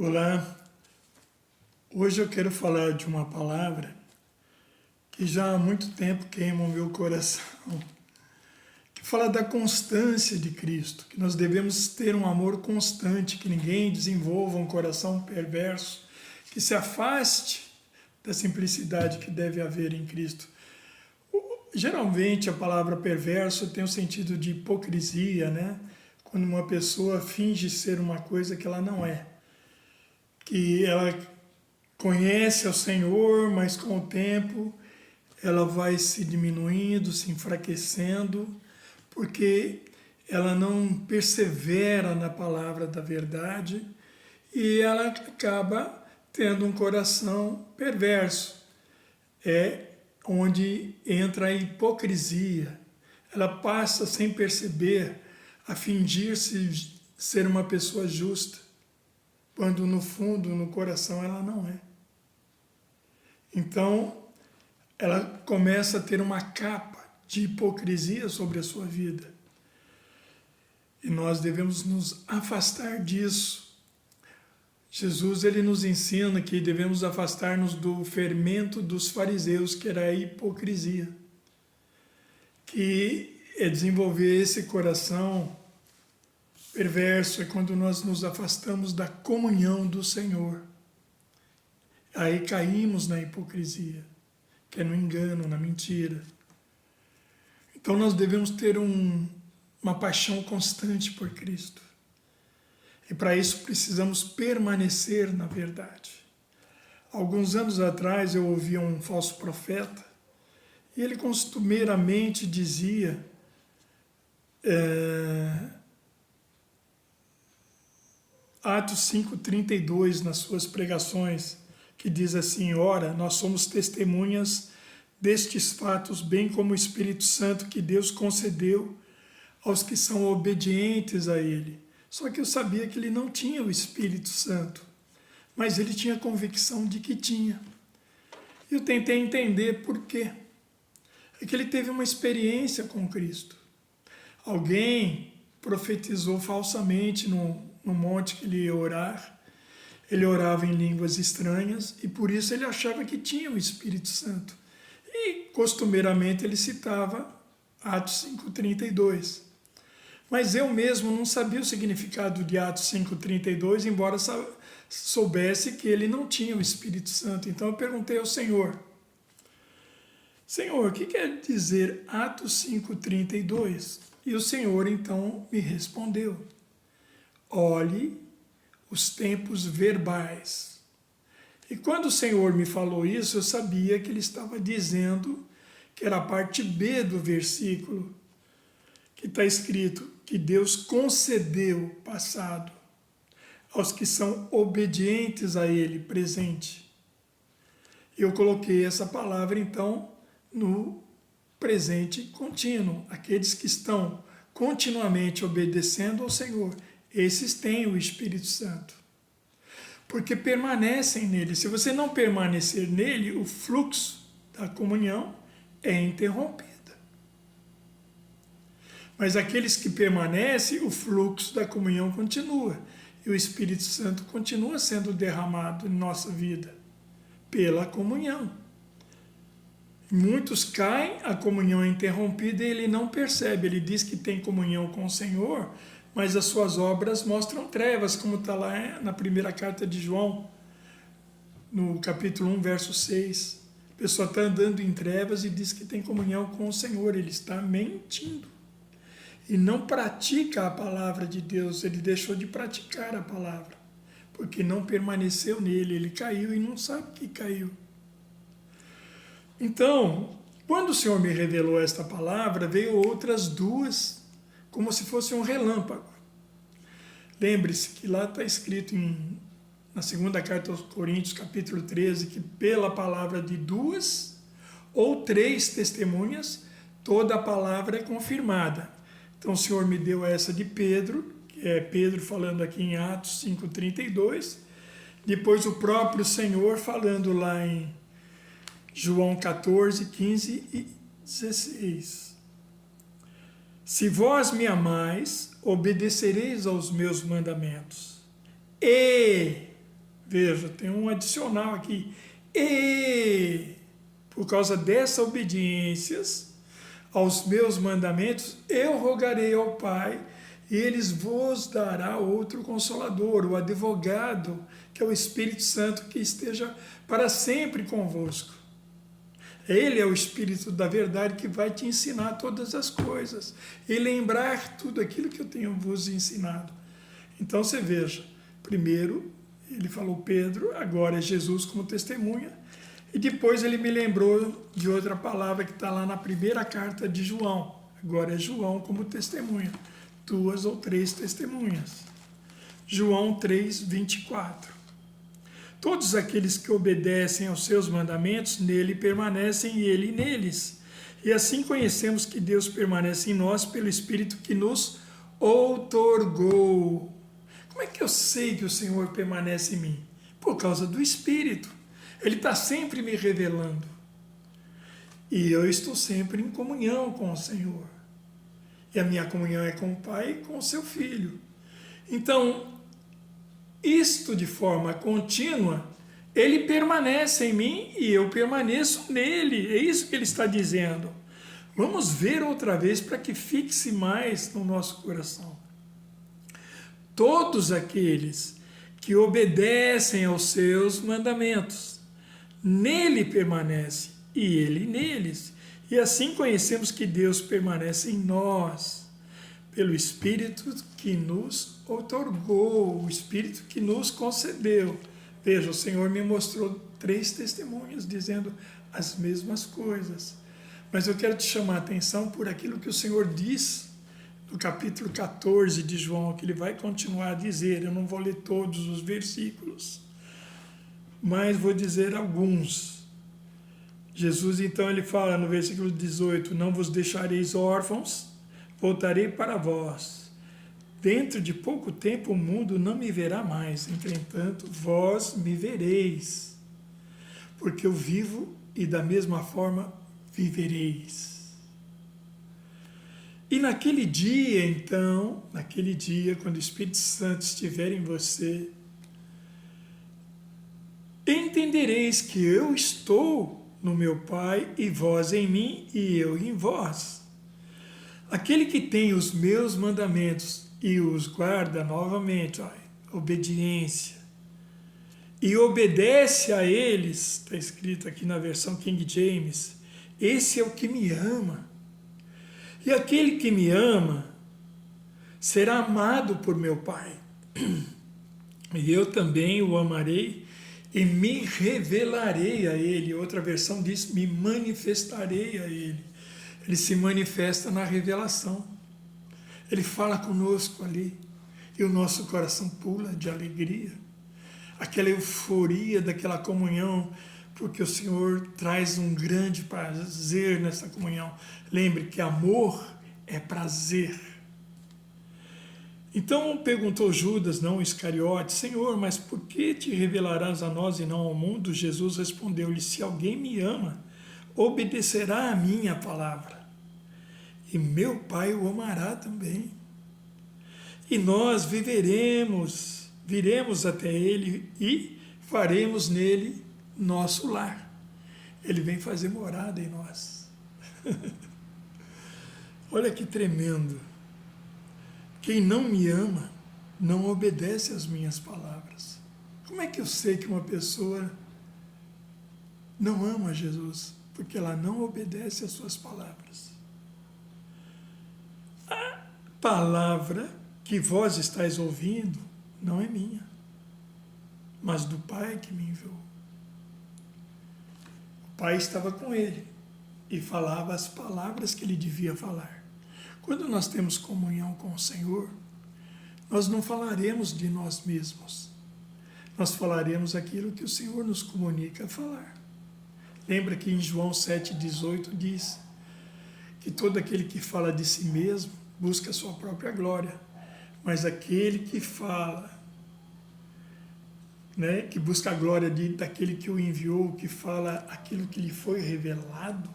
Olá, hoje eu quero falar de uma palavra que já há muito tempo queima o meu coração, que fala da constância de Cristo, que nós devemos ter um amor constante, que ninguém desenvolva um coração perverso, que se afaste da simplicidade que deve haver em Cristo. Geralmente a palavra perverso tem o sentido de hipocrisia, né? Quando uma pessoa finge ser uma coisa que ela não é. Que ela conhece ao Senhor, mas com o tempo ela vai se diminuindo, se enfraquecendo, porque ela não persevera na palavra da verdade e ela acaba tendo um coração perverso. É onde entra a hipocrisia. Ela passa sem perceber a fingir-se ser uma pessoa justa, quando no fundo, no coração, ela não é. Então, ela começa a ter uma capa de hipocrisia sobre a sua vida. E nós devemos nos afastar disso. Jesus, ele nos ensina que devemos afastar-nos do fermento dos fariseus, que era a hipocrisia, que é desenvolver esse coração perverso, é quando nós nos afastamos da comunhão do Senhor. Aí caímos na hipocrisia, que é no engano, na mentira. Então nós devemos ter uma paixão constante por Cristo. E para isso precisamos permanecer na verdade. Alguns anos atrás eu ouvi um falso profeta, e ele costumeiramente dizia Atos 5,32 nas suas pregações, que diz assim: ora, nós somos testemunhas destes fatos, bem como o Espírito Santo que Deus concedeu aos que são obedientes a Ele. Só que eu sabia que ele não tinha o Espírito Santo, mas ele tinha convicção de que tinha. Eu tentei entender por quê. É que ele teve uma experiência com Cristo. Alguém profetizou falsamente no monte que ele ia orar. Ele orava em línguas estranhas e por isso ele achava que tinha o Espírito Santo. E costumeiramente ele citava Atos 5,32. Mas eu mesmo não sabia o significado de Atos 5,32, embora soubesse que ele não tinha o Espírito Santo. Então eu perguntei ao Senhor: Senhor, o que quer dizer Atos 5,32? E o Senhor então me respondeu: olhe os tempos verbais. E quando o Senhor me falou isso, eu sabia que ele estava dizendo que era a parte B do versículo, que está escrito que Deus concedeu, passado, aos que são obedientes a Ele, presente. Eu coloquei essa palavra, então, no presente contínuo. Aqueles que estão continuamente obedecendo ao Senhor, esses têm o Espírito Santo. Porque permanecem nele. Se você não permanecer nele, o fluxo da comunhão é interrompido. Mas aqueles que permanecem, o fluxo da comunhão continua. E o Espírito Santo continua sendo derramado em nossa vida pela comunhão. Muitos caem, a comunhão é interrompida e ele não percebe. Ele diz que tem comunhão com o Senhor, mas as suas obras mostram trevas, como está lá na primeira carta de João, no capítulo 1, verso 6. A pessoa está andando em trevas e diz que tem comunhão com o Senhor. Ele está mentindo. E não pratica a palavra de Deus, ele deixou de praticar a palavra, porque não permaneceu nele, ele caiu e não sabe que caiu. Então, quando o Senhor me revelou esta palavra, veio outras duas, como se fosse um relâmpago. Lembre-se que lá está escrito na segunda carta aos Coríntios, capítulo 13, que pela palavra de 2 ou 3 testemunhas, toda a palavra é confirmada. Então o Senhor me deu essa de Pedro, que é Pedro falando aqui em Atos 5,32. Depois o próprio Senhor falando lá em João 14, 15 e 16. Se vós me amais, obedecereis aos meus mandamentos. E Veja, tem um adicional aqui. E por causa dessa obediências aos meus mandamentos, eu rogarei ao Pai, e eles vos dará outro consolador, o advogado, que é o Espírito Santo, que esteja para sempre convosco. Ele é o Espírito da verdade que vai te ensinar todas as coisas e lembrar tudo aquilo que eu tenho vos ensinado. Então você veja, primeiro ele falou Pedro, agora é Jesus como testemunha, e depois ele me lembrou de outra palavra que está lá na primeira carta de João. Agora é João como testemunha. 2 ou 3 testemunhas. João 3, 24. Todos aqueles que obedecem aos seus mandamentos, nele permanecem e ele neles. E assim conhecemos que Deus permanece em nós pelo Espírito que nos outorgou. Como é que eu sei que o Senhor permanece em mim? Por causa do Espírito. Ele está sempre me revelando. E eu estou sempre em comunhão com o Senhor. E a minha comunhão é com o Pai e com o seu Filho. Então, isto de forma contínua, ele permanece em mim e eu permaneço nele. É isso que ele está dizendo. Vamos ver outra vez para que fixe mais no nosso coração. Todos aqueles que obedecem aos seus mandamentos, nele permanece e ele neles. E assim conhecemos que Deus permanece em nós, pelo Espírito que nos outorgou, o Espírito que nos concedeu. Veja, o Senhor me mostrou 3 testemunhas dizendo as mesmas coisas. Mas eu quero te chamar a atenção por aquilo que o Senhor diz no capítulo 14 de João, que ele vai continuar a dizer. Eu não vou ler todos os versículos, mas vou dizer alguns. Jesus, então, ele fala no versículo 18, não vos deixareis órfãos, voltarei para vós. Dentro de pouco tempo o mundo não me verá mais, entretanto, vós me vereis, porque eu vivo e da mesma forma vivereis. E naquele dia, então, naquele dia, quando o Espírito Santo estiver em você, entendereis que eu estou no meu Pai, e vós em mim, e eu em vós. Aquele que tem os meus mandamentos e os guarda novamente, obediência, e obedece a eles, está escrito aqui na versão King James, esse é o que me ama. E aquele que me ama será amado por meu Pai. E eu também o amarei e me revelarei a ele. Outra versão diz, me manifestarei a ele. Ele se manifesta na revelação. Ele fala conosco ali. E o nosso coração pula de alegria. Aquela euforia daquela comunhão, porque o Senhor traz um grande prazer nessa comunhão. Lembre que amor é prazer. Então perguntou Judas, não Iscariote, Senhor, mas por que te revelarás a nós e não ao mundo? Jesus respondeu-lhe, se alguém me ama, obedecerá a minha palavra. E meu Pai o amará também. E nós viremos até ele e faremos nele nosso lar. Ele vem fazer morada em nós. Olha que tremendo. Quem não me ama, não obedece às minhas palavras. Como é que eu sei que uma pessoa não ama Jesus? Porque ela não obedece às suas palavras. A palavra que vós estáis ouvindo não é minha, mas do Pai que me enviou. O Pai estava com ele e falava as palavras que ele devia falar. Quando nós temos comunhão com o Senhor, nós não falaremos de nós mesmos. Nós falaremos aquilo que o Senhor nos comunica a falar. Lembra que em João 7,18 diz que todo aquele que fala de si mesmo busca a sua própria glória, mas aquele que fala, que busca a glória daquele que o enviou, que fala aquilo que lhe foi revelado,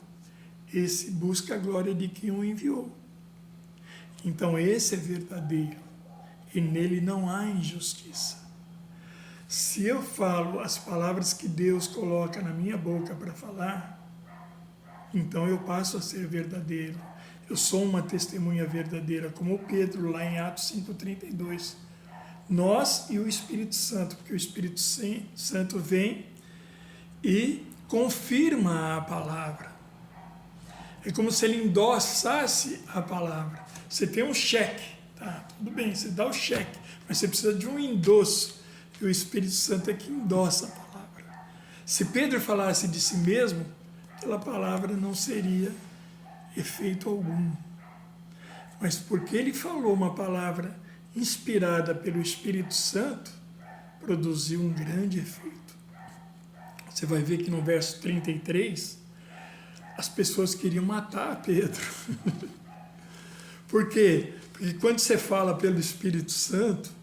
esse busca a glória de quem o enviou. Então esse é verdadeiro e nele não há injustiça. se eu falo as palavras que Deus coloca na minha boca para falar, então eu passo a ser verdadeiro. Eu sou uma testemunha verdadeira, como o Pedro lá em Atos 5,32. Nós e o Espírito Santo, porque o Espírito Santo vem e confirma a palavra. É como se ele endossasse a palavra. Você tem um cheque, tá? Tudo bem, você dá o cheque, mas você precisa de um endosso. E o Espírito Santo é que endossa a palavra. Se Pedro falasse de si mesmo, aquela palavra não seria efeito algum. Mas porque ele falou uma palavra inspirada pelo Espírito Santo, produziu um grande efeito. Você vai ver que no verso 33, as pessoas queriam matar Pedro. Por quê? Porque quando você fala pelo Espírito Santo,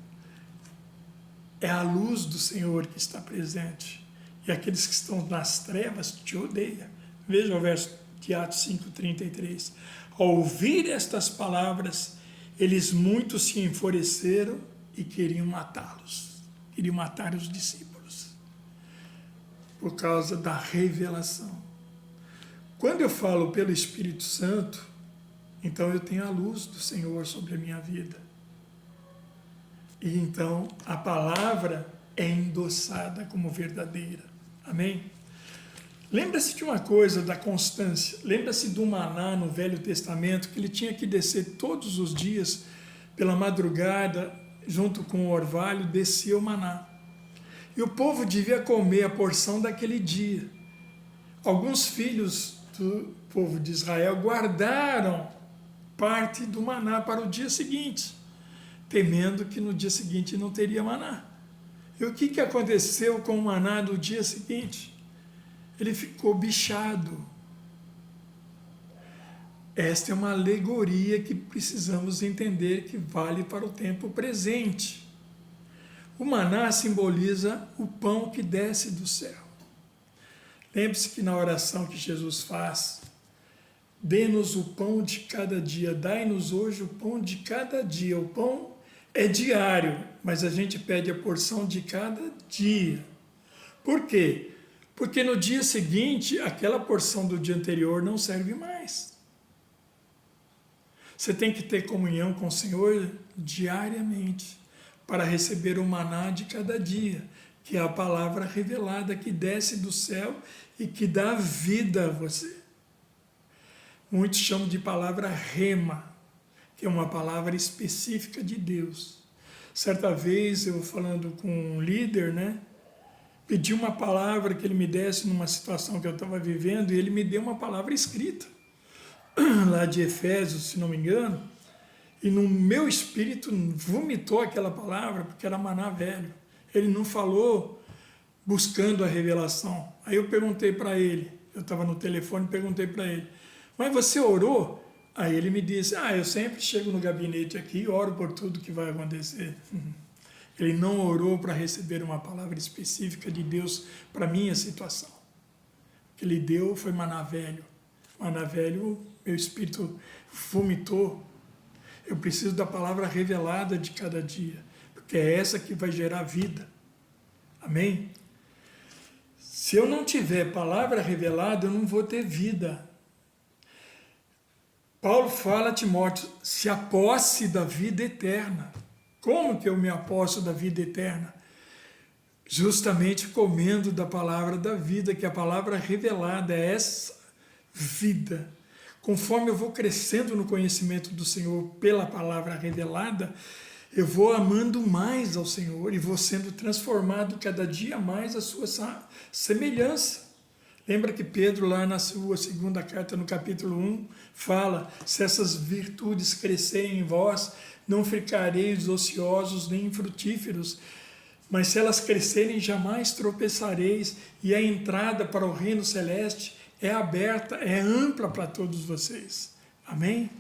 é a luz do Senhor que está presente. E aqueles que estão nas trevas te odeiam. Veja o verso de Atos 5,33. Ao ouvir estas palavras, eles muito se enfureceram e queriam matá-los. Queriam matar os discípulos. Por causa da revelação. Quando eu falo pelo Espírito Santo, então eu tenho a luz do Senhor sobre a minha vida. E então a palavra é endossada como verdadeira. Amém? Lembra-se de uma coisa, da constância. Lembra-se do maná no Velho Testamento, que ele tinha que descer todos os dias, pela madrugada, junto com o orvalho, descia o maná. E o povo devia comer a porção daquele dia. Alguns filhos do povo de Israel guardaram parte do maná para o dia seguinte, temendo que no dia seguinte não teria maná. E o que aconteceu com o maná do dia seguinte? Ele ficou bichado. Esta é uma alegoria que precisamos entender que vale para o tempo presente. O maná simboliza o pão que desce do céu. Lembre-se que na oração que Jesus faz, dê-nos o pão de cada dia, dai-nos hoje o pão de cada dia. O pão é diário, mas a gente pede a porção de cada dia. Por quê? Porque no dia seguinte, aquela porção do dia anterior não serve mais. Você tem que ter comunhão com o Senhor diariamente para receber o maná de cada dia, que é a palavra revelada que desce do céu e que dá vida a você. Muitos chamam de palavra rema, que é uma palavra específica de Deus. Certa vez, eu falando com um líder, pedi uma palavra que ele me desse numa situação que eu estava vivendo, e ele me deu uma palavra escrita, lá de Efésios, se não me engano, e no meu espírito vomitou aquela palavra, porque era maná velho. Ele não falou buscando a revelação. Aí eu perguntei para ele, eu estava no telefone e perguntei para ele, mas você orou? Aí ele me disse, eu sempre chego no gabinete aqui e oro por tudo que vai acontecer. Ele não orou para receber uma palavra específica de Deus para a minha situação. O que ele deu foi maná velho. Maná velho, meu espírito vomitou. Eu preciso da palavra revelada de cada dia, porque é essa que vai gerar vida. Amém? Se eu não tiver palavra revelada, eu não vou ter vida. Paulo fala a Timóteo, se aposse da vida eterna. Como que eu me aposto da vida eterna? Justamente comendo da palavra da vida, que a palavra revelada é essa vida. Conforme eu vou crescendo no conhecimento do Senhor pela palavra revelada, eu vou amando mais ao Senhor e vou sendo transformado cada dia mais à sua semelhança. Lembra que Pedro, lá na sua segunda carta, no capítulo 1, fala, se essas virtudes crescerem em vós, não ficareis ociosos nem infrutíferos, mas se elas crescerem, jamais tropeçareis, e a entrada para o reino celeste é aberta, é ampla para todos vocês. Amém?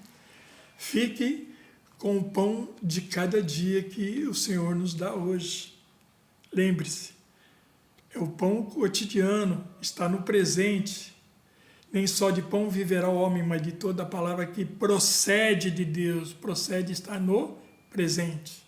Fique com o pão de cada dia que o Senhor nos dá hoje. Lembre-se, é o pão cotidiano, está no presente. Nem só de pão viverá o homem, mas de toda a palavra que procede de Deus. Procede está no presente.